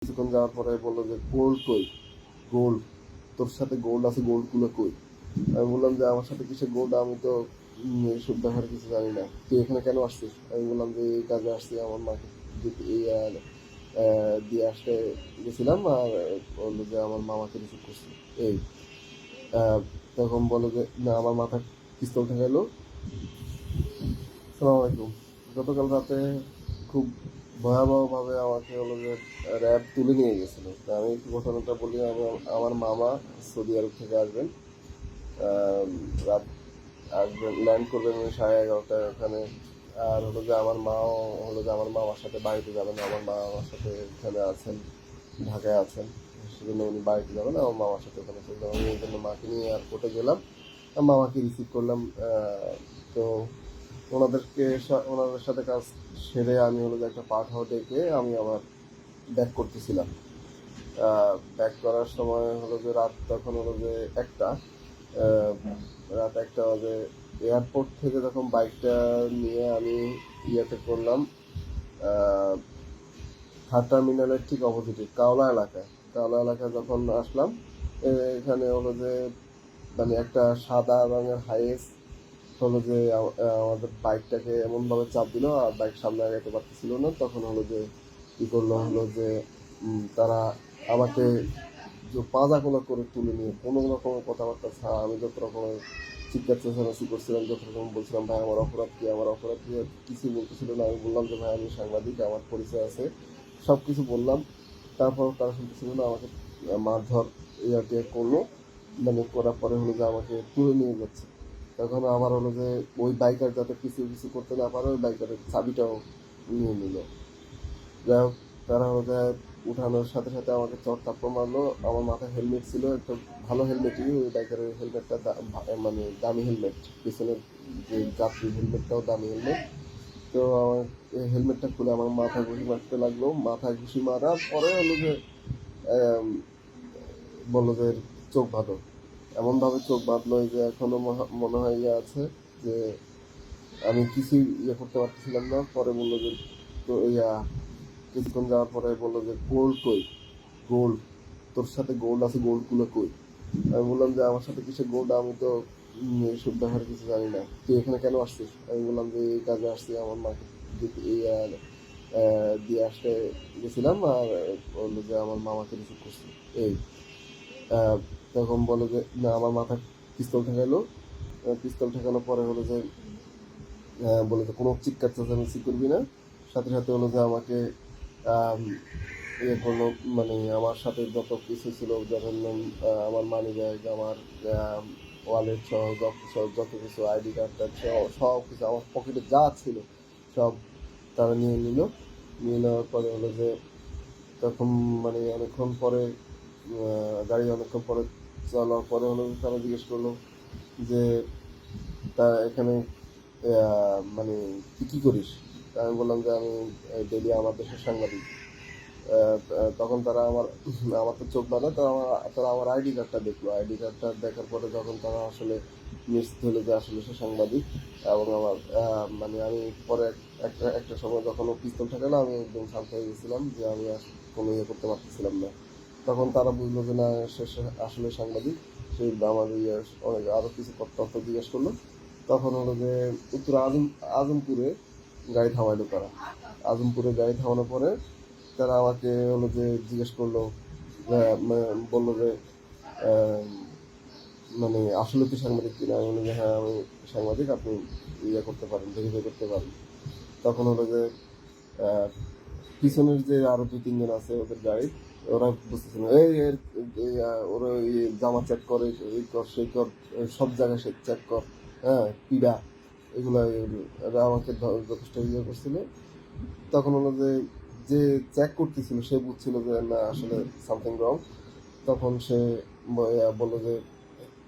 কিছুক্ষণ যাওয়ার পরে বললো যে গোল্ড কই, গোল্ড তোর সাথে গোল্ড আছে, গোল্ড গুলো কই? আমি বললাম যে আমার সাথে কিসের গোল্ড, আমি তো এইসব ব্যাপারে কিছু জানি না, তুই এখানে কেন আসছিস? আমি বললাম যে এই কাজে আসছি, আমার মাকে দিয়ে আসতে গেছিলাম, আর বললো যে আমার মামাকে রিসিভ করছি। এই তখন বলো যে না, আমার মাথায় পিস্তল ঠেকাইলো। সালাম আলাইকুম। গতকাল রাতে খুব ভয়াবহভাবে আমাকে হলো যে র্যাব তুলে নিয়ে গেছিল। তা আমি একটু ঘটনাটা বলি। আমার মামা সৌদি আরব থেকে আসবেন, রাত আসবেন, ল্যান্ড করবেন 11:30টায় ওখানে। আর হলো যে আমার মাও হলো যে আমার মামার সাথে বাড়িতে যাবেন, আমার মা আমার সাথে এখানে আছেন, ঢাকায় আছেন, সেজন্য উনি বাড়িতে যাবেন, আমার মামার সাথে ওখানে চলে যাবেন। আমি এই জন্য মাকে নিয়ে এয়ারপোর্টে গেলাম, মামাকে রিসিভ করলাম। তো ওনাদের সাথে কাজ সেরে আমি হলো যে একটা পাঠাও ডেকে আমি আবার ব্যাক করতেছিলাম। ব্যাক করার সময় হলো যে রাত তখন হলো যে একটা, আহ, রাত 1টা বাজে। এয়ারপোর্ট থেকে যখন বাইকটা নিয়ে আমি ইয়েতে করলাম, থার্ড টার্মিনালের ঠিক অপোজিটে কাওলা এলাকায় যখন আসলাম, এখানে হলো যে মানে একটা সাদা রঙের হাইএস হলো যে আমাদের বাইকটাকে এমনভাবে চাপ দিল, আর বাইক সামনে আগাইতে পারতেছিল না। তখন হলো যে কি করলো, হলো যে তারা আমাকে যে পাজা কোলা করে তুলে নিয়ে কোনো রকমের কথাবার্তা ছাড়া, আমি যত রকমের চিৎকার চেঁচামেচি করছিলাম, যত রকম বলছিলাম ভাই আমার অপরাধ কি, আমার অপরাধ কি, কিছু বলতেছিল না। আমি বললাম যে ভাই আমি সাংবাদিক, আমার পরিচয় আছে, সব কিছু বললাম। তারপর তারা শুনতেছিল না, আমাকে মারধর টিয়া করলো। মানে করার পরে হলো যে আমাকে তুলে নিয়ে যাচ্ছে। তখন আমার হলো যে ওই বাইকার যাতে কিছু কিছু করতে না পারে, ওই বাইকারের চাবিটাও নিয়ে নিল। যাই হোক, তারা হলো যে উঠানোর সাথে সাথে আমাকে চট থাপ্পড় মারলো। আমার মাথায় হেলমেট ছিল, একটা ভালো হেলমেটই, ওই বাইকারের হেলমেটটা মানে দামি হেলমেট, পিছনের যে যাত্রী হেলমেটটাও দামি হেলমেট। তো আমার হেলমেটটা খুলে আমার মাথায় ঘুষি মারতে লাগলো। মাথায় ঘুষি মারার পরে হলো যে আম, বললো যে চোখ বাঁধো। এমনভাবে চোখ বাঁধলো যে এখনো মনে হয় ইয়ে আছে, যে আমি কিছুই ইয়ে করতে পারতেছিলাম না। পরে বললো যে তো কিছুক্ষণ যাওয়ার পরে বললো যে গোল্ড কই, গোল্ড তোর সাথে গোল্ড আছে, গোল্ড গুলো কই? আমি বললাম যে আমার সাথে কিসের গোল্ড, আমি তো এইসব ব্যাপারে কিছু জানি না, তুই এখানে কেন আসছিস? আমি বললাম যে এই কাজে আসছি, আমার মাকে দিয়ে আসতে গেছিলাম, আর বললো যে আমার মামাকে রিসিভ করছি। এই তখন বলো যে না, আমার মাথায় পিস্তল ঠেকাইলো। পিস্তল ঠেকানোর পরে হলো যে বলে যে কোনো চিৎকার চেঁচামেচি করবি না। সাথে সাথে হলো যে আমাকে আম, ইয়ে করলো, মানে আমার সাথে যত কিছু ছিল, যেমন আমার মানি ব্যাগ, আমার ওয়ালেট সহ যত কিছু, আইডি কার্ড টার্ড সহ সব কিছু আমার পকেটে যা ছিল সব তারা নিয়ে নিল। নিয়ে নেওয়ার পরে হলো যে তখন মানে অনেকক্ষণ পরে গাড়ি অনেকক্ষণ পরে চলার পরে হলো তারা জিজ্ঞেস করলো যে তা এখানে মানে তুই কী করিস? তা আমি বললাম যে আমি ডেলি আমার দেশের সাংবাদিক। তখন তারা আমার তো চোখ বাঁধা, তারা আমার আইডি কার্ডটা দেখলো। আইডি কার্ডটা দেখার পরে যখন তারা আসলে নিশ্চিত হলো যে আসলে সে সাংবাদিক, এবং আমার মানে আমি পরে একটা সময় যখন ও পিস্তল ঠেকালো, আমি একদম শান্ত হয়ে গেছিলাম, যে আমি আর কোনো ইয়ে করতে পারতেছিলাম না। তখন তারা বুঝলো যে না, সে আসলে সাংবাদিক। সে আমার ইয়ে অনেক আরও কিছু তথ্য জিজ্ঞেস করলো। তখন হলো যে উত্তর আজমপুরে গাড়ি থামাইলো তারা। আজমপুরে গাড়ি থামানোর পরে তারা আমাকে হলো যে জিজ্ঞেস করলো, বললো যে আহ, মানে আসলে তুই সাংবাদিক কিনা? আমি বললাম যে হ্যাঁ আমি সাংবাদিক, আপনি ইয়ে করতে পারেন, ভেরিফাই করতে পারেন। তখন হলো যে আহ, পিছনের যে আরো 2-3 জন আছে ওদের গাড়ি, ওরা বুঝতেছে না, ওরা জামা চেক করে, এই কর সেই কর, সব জায়গায় সে চেক কর, হ্যাঁ পিডা, এগুলা এরা আমাকে যথেষ্ট ইয়ে করছিল। তখন হলো যে যে চেক করতেছিল সে বুঝছিল যে না আসলে সামথিং রং। তখন সে বললো যে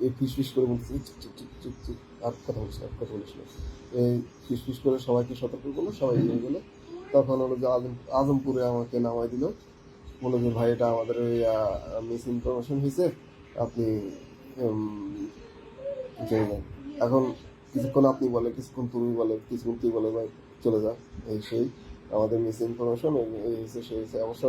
এই ফিস করে বলতেছে চুপ চুপ চুপ চুপ চুপ, আর কথা বলিস না, আর কথা বলিস না। এই ফিস করে সবাইকে সতর্ক করলো, সবাই নিয়ে গেলো। তখন হলো যে আজমপুরে আমাকে নামাই দিল। বললো যে ভাই এটা আমাদের ওই মিস ইনফরমেশন হয়েছে, আপনি চলে যান। এখন কিছুক্ষণ আপনি বলে, কিছুক্ষণ তুমি বলে, কিছুক্ষণ তুই বলে, ভাই চলে যা, এই সেই আমাদের মিস ইনফরমেশন এই হয়েছে সেই হয়েছে। অবশ্য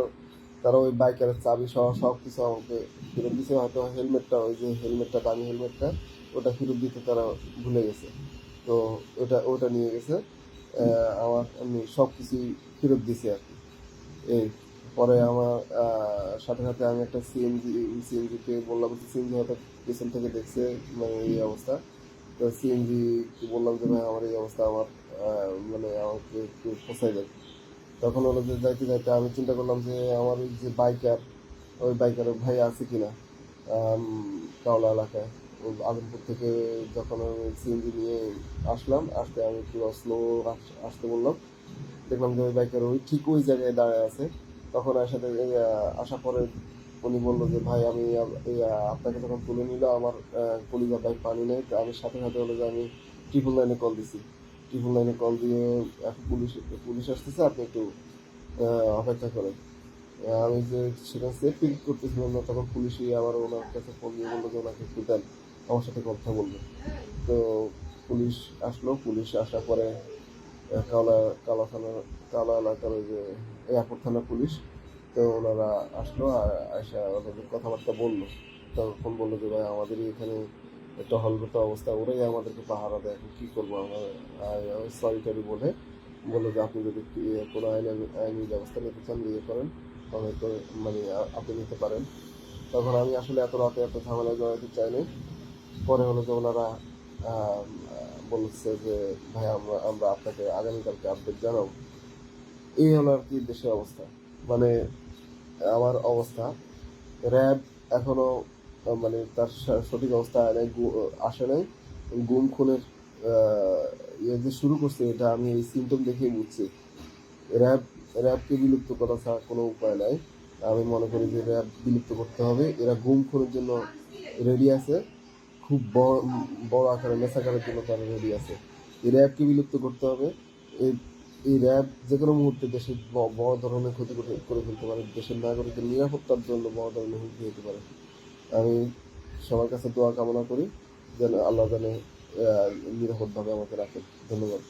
তারা ওই বাইকের চাবি সহ সব কিছু আমাকে ফেরত দিছে। হয়তো হেলমেটটা, ওই যে হেলমেটটা, দামি হেলমেটটা, ওটা ফেরত দিতে তারা ভুলে গেছে। তো ওটা নিয়ে গেছে। আমার এমনি সব কিছুই ফেরত দিছে আর কি। এই পরে আমার সাথে সাথে আমি একটা সিএনজিকে বললাম যে সিএনজি হয়তো পেছন থেকে দেখছে মানে এই অবস্থা। তো সিএনজি বললাম যে ভাই আমার এই অবস্থা, আমার মানে আমাকে একটু পৌঁছাই দেন। তখন হলো যে যাইতে যাইতে আমি চিন্তা করলাম যে আমার ওই যে বাইকার, ওই বাইকারের ভাই আছে কিনা আম, কাওলা এলাকায়। ওই আলমপুর থেকে যখন আমি সিএনজি নিয়ে আসলাম, আসতে আমি পুরো স্লো আসতে বললাম, দেখলাম যে ওই বাইকের ওই ঠিক ওই জায়গায় দাঁড়ায় আছে। তখন সাথে আসার পরে উনি বললো যে ভাই আমি আপনাকে যখন তুলে নিল আমার কলিজা ভাই পানি নেই। তো আমি সাথে সাথে হলো যে আমি 999 কল দিছি। 999 কল দিয়ে এখন পুলিশ পুলিশ আসতেছে, আপনি একটু অপেক্ষা করেন। আমি যে সেখানে সেফ ফিল করতেছিলাম না, তখন পুলিশই আবার ওনার কাছে ফোন দিয়ে বললো যে ওনাকে একটু দেন, আমার সাথে কথা বলবো। তো পুলিশ আসলো, পুলিশ আসার পরে কাওলা কালা থানার কালা এলাকার ওই যে এয়ারপোর্ট থানার পুলিশ, তো ওনারা আসলো আর আসা ওনাদের কথাবার্তা বললো। তখন বললো যে ভাই আমাদেরই এখানে একটা হলগত অবস্থা, ওরাই আমাদেরকে পাহারা দেয়, এখন কী করবো আমরা। সরি টরি বললো যে আপনি যদি কোনো আইনি ব্যবস্থা নিতে চান ইয়ে করেন, তবে মানে আপনি নিতে পারেন। তখন আমি আসলে এত রাতে এত ঝামেলায় জড়াইতে চাইনি। পরে হলো যে ওনারা বলছে যে ভাই আমরা আমরা আপনাকে আগামীকালকে আপডেট জানাবো। এই হলো আর কি দেশের অবস্থা। মানে আমার অবস্থা, র্যাব এখনো মানে তার সঠিক অবস্থা আসে নাই। গুম খুনের ইয়ে যে শুরু করছে, এটা আমি এই সিমটম দেখেই বুঝছি। র্যাব র্যাবকে বিলুপ্ত করা ছাড়া কোনো উপায় নাই। আমি মনে করি যে র্যাব বিলুপ্ত করতে হবে। এরা গুম খুনের জন্য রেডি আছে, খুব বড় বড় আকারে মেসাকারের জন্য তারা রেডি আছে। এই র্যাবকে বিলুপ্ত করতে হবে। এই এই র্যাব যে কোনো মুহূর্তে দেশের বড় ধরনের ক্ষতি করে ফেলতে পারে, দেশের নাগরিকের নিরাপত্তার জন্য বড় ধরনের হুমকি হতে পারে। আমি সবার কাছে দোয়া কামনা করি যেন আল্লাহ জানে নিরাপদভাবে আমাকে রাখেন। ধন্যবাদ।